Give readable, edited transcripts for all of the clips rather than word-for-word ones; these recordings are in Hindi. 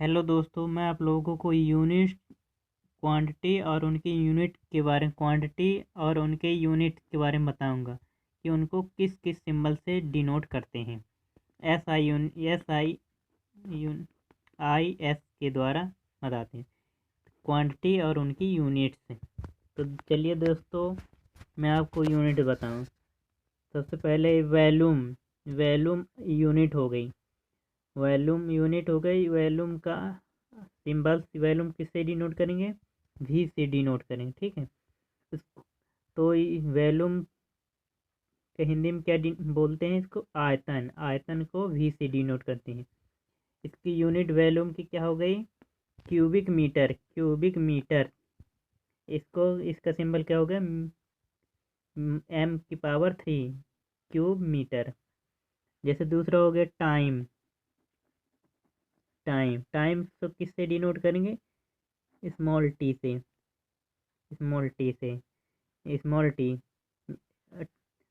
हेलो दोस्तों, मैं आप लोगों को यूनिट क्वांटिटी और उनकी यूनिट के बारे में बताऊंगा कि उनको किस किस सिंबल से डिनोट करते हैं। एस के द्वारा बताते हैं क्वांटिटी और उनकी यूनिट से। तो चलिए दोस्तों, मैं आपको यूनिट बताऊं। सबसे पहले वॉल्यूम वॉल्यूम यूनिट हो गई। वॉल्यूम का सिंबल वॉल्यूम किससे डिनोट करेंगे? वी से डिनोट करेंगे, ठीक है। तो वॉल्यूम के हिंदी में क्या बोलते हैं? इसको आयतन। आयतन को वी से डिनोट करते हैं। इसकी यूनिट वॉल्यूम की क्या हो गई? Cubic metre. इसका सिंबल क्या हो गया? m³ cube metre. जैसे दूसरा हो गया टाइम। टाइम तो किससे डिनोट करेंगे? स्मॉल टी से। Small T.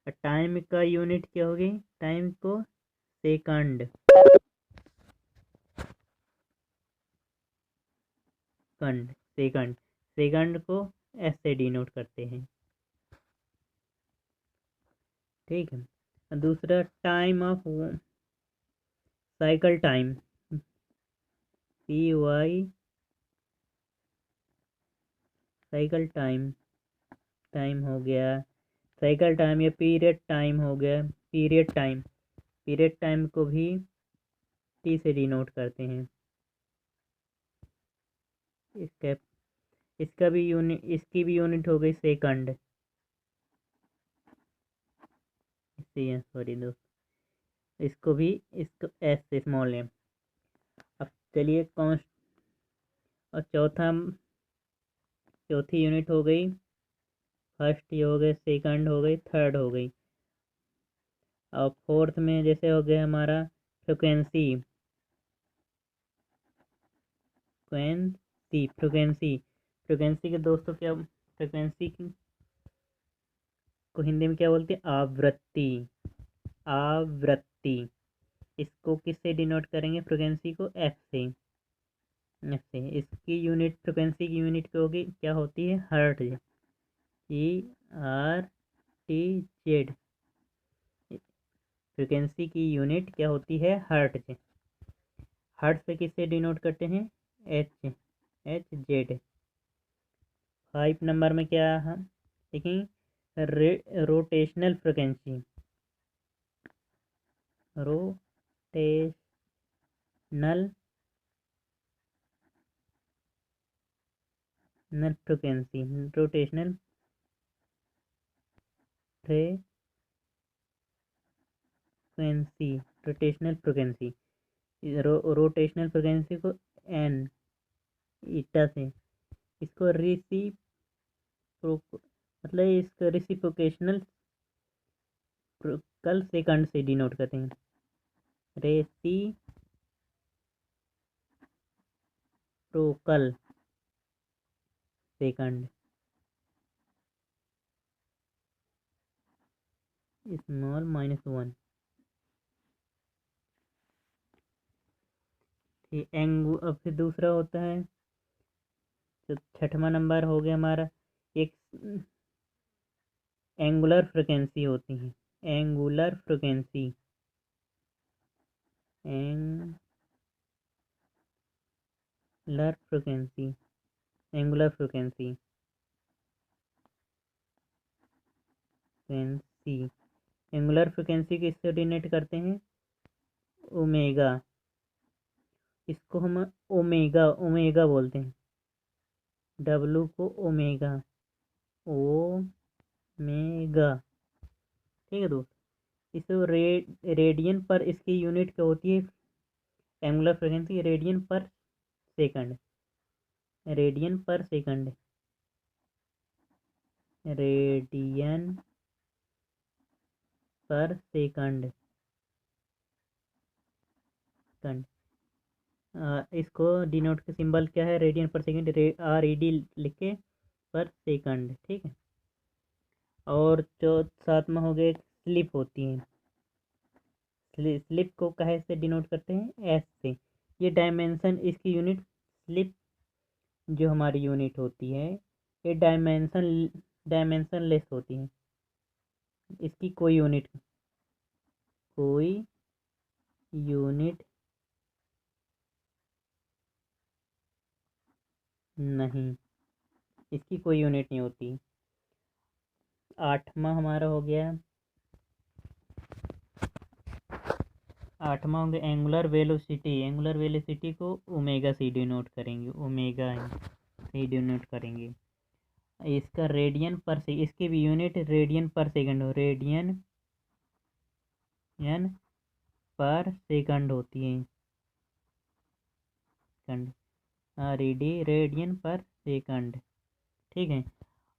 टाइम का यूनिट क्या होगी? टाइम को सेकंड। सेकंड सेकंड को एस से डिनोट करते हैं, ठीक है। दूसरा time of cycle time. PY cycle time हो गया। साइकिल टाइम या पीरियड टाइम हो गया। पीरियड टाइम को भी टी से डिनोट करते हैं। इसका इसकी भी यूनिट हो गई सेकंड। सॉरी दोस्त, इसको एस से स्मॉल नेम। अब चलिए कौन। और चौथी यूनिट हो गई। फर्स्ट ये हो गई, सेकंड हो गई, थर्ड हो गई। और फोर्थ में जैसे हो गया हमारा फ्रिक्वेंसी। फ्रिक्वेंसी के दोस्तों क्या? फ्रिक्वेंसी को हिंदी में क्या बोलते हैं? आवृत्ति। इसको किससे डिनोट करेंगे? फ्रिक्वेंसी को एफ से। इसकी यूनिट, फ्रिक्वेंसी की यूनिट क्या होती है? हर्ट्ज। HRTZ। फ्रिक्वेंसी की यूनिट क्या होती है? हर्ट्ज। हर्ट्ज से किससे डिनोट करते हैं? HZ। 5 नंबर में क्या हम देखें? Rotational frequency. Rotational frequency. Rotational frequency rotational frequency rotational frequency को एन ईटा से। इसको रिसिप्रोकेशनल कल सेकंड से डिनोट करते हैं। Reciprocal second. स्मॉल -1। अब फिर दूसरा होता है, तो 6वां नंबर हो गया हमारा। एक एंगुलर फ्रिक्वेंसी होती है। Angular frequency angular frequency angular frequency angular frequency किससे डिनोट करते हैं? ओमेगा। इसको हम ओमेगा बोलते हैं। W को ओमेगा। ओमेगा, ठीक है दोस्त। इस रेडियन पर इसकी यूनिट क्या होती है? एंगुलर फ्रिक्वेंसी सेकंड रेडियन पर सेकंड रेडियन पर सेकंड इसको डिनोट का सिंबल क्या है? रेडियन पर सेकंड। RED लिख के पर सेकंड, ठीक है। और जो 7वां हो गया, स्लिप होती है। स्लिप को कहे से डिनोट करते हैं? एस से। ये डायमेंशन, इसकी यूनिट स्लिप जो हमारी यूनिट होती है ये डायमेंशनलेस होती है। इसकी कोई यूनिट नहीं, इसकी कोई यूनिट नहीं होती। 8वां हमारा हो गया, 8वां हो गया एंगुलर वेलोसिटी। एंगुलर वेलोसिटी को ओमेगा सी डिनोट करेंगे, ओमेगा सी डिनोट करेंगे। इसका रेडियन पर से, इसकी भी यूनिट रेडियन पर सेकंड हो, रेडियन पर सेकंड होती है, रेडियन पर सेकंड, ठीक है।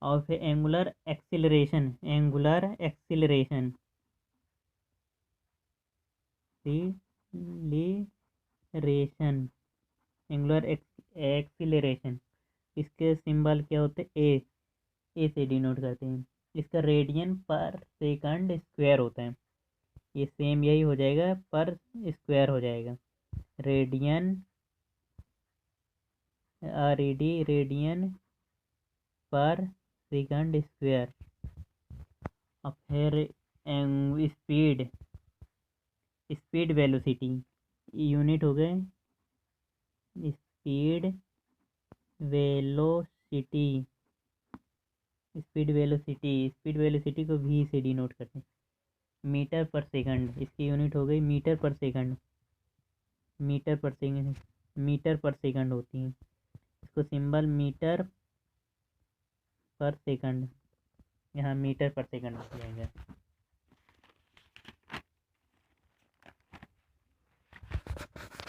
और फिर एंगुलर एक्सीलरेशन, एंगुलर एक्सीलरेशन, इसके सिंबल क्या होते हैं, ए से डिनोट करते हैं। इसका रेडियन पर सेकंड स्क्वायर होता है, ये सेम यही हो जाएगा, पर स्क्वायर हो जाएगा, रेडियन रेडियन पर सेकंड स्क्वायर। अब फिर स्पीड वेलोसिटी, यूनिट हो गए स्पीड वेलोसिटी, स्पीड वेलोसिटी को वी से डिनोट करते हैं, मीटर पर सेकंड। इसकी यूनिट हो गई मीटर पर सेकंड, मीटर पर सेकंड होती है। इसको सिंबल मीटर पर सेकंड, यहाँ मीटर पर सेकंड हो जाएगा।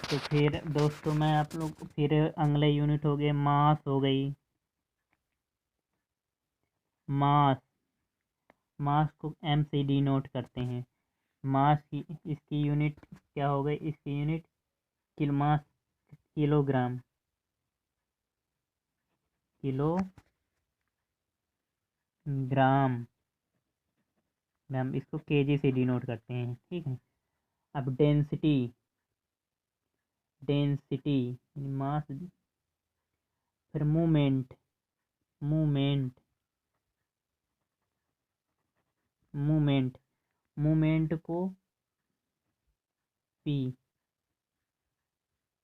तो फिर दोस्तों मैं आप लोग फिर अगले यूनिट हो गए मास हो गई। मास को एम से डिनोट करते हैं। मास की इसकी यूनिट क्या हो गई, इसकी यूनिट मास किलोग्राम, ग्राम, इसको केजी से डिनोट करते हैं, ठीक है। अब डेंसिटी मास, फिर मूवमेंट को पी,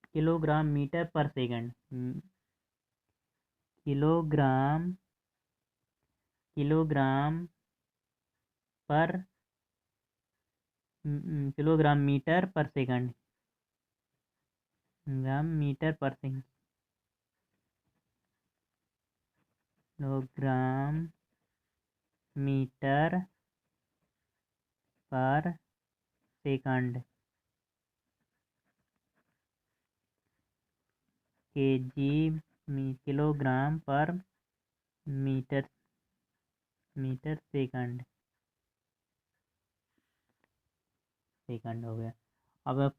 किलोग्राम मीटर पर सेकंड, किलोग्राम पर किलोग्राम मीटर पर सेकंड, किलोग्राम मीटर पर सेकंड, केजी किलोग्राम पर मीटर सेकंड हो गया। अब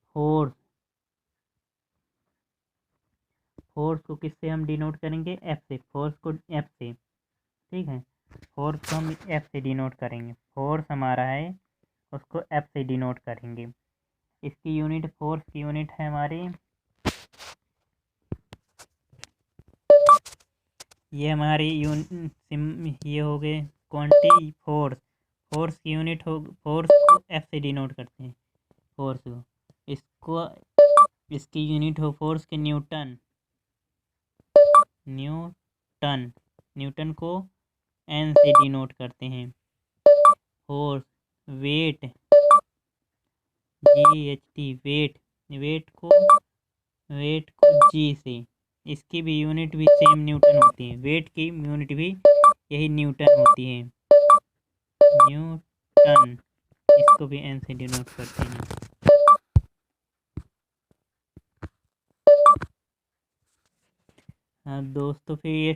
फोर्स को किससे हम डिनोट करेंगे, एफ से, फोर्स को एफ से, ठीक है। फोर्स को हम एफ से डिनोट करेंगे, फोर्स हमारा है उसको एफ से डिनोट करेंगे। इसकी यूनिट, फोर्स की यूनिट है हमारी, ये हमारी ये हो गए क्वांटिटी फोर्स की यूनिट हो, फोर्स को एफ से डिनोट करते हैं, फोर्स को, इसको इसकी यूनिट हो फोर्स के न्यूटन को एन से डिनोट करते हैं। फोर्स वेट GHT, वेट को जी से, इसकी भी यूनिट भी सेम न्यूटन होती है, वेट की यूनिट भी यही न्यूटन होती है, न्यूटन, इसको भी एन से डिनोट करते हैं। हाँ दोस्तों, फिर ये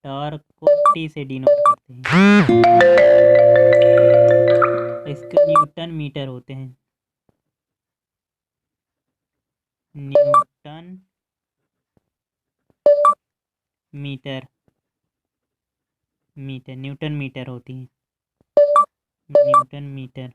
टॉर्क को टी से डिनोट करते हैं, इसके न्यूटन मीटर होते हैं, न्यूटन मीटर होती है। Newton metre.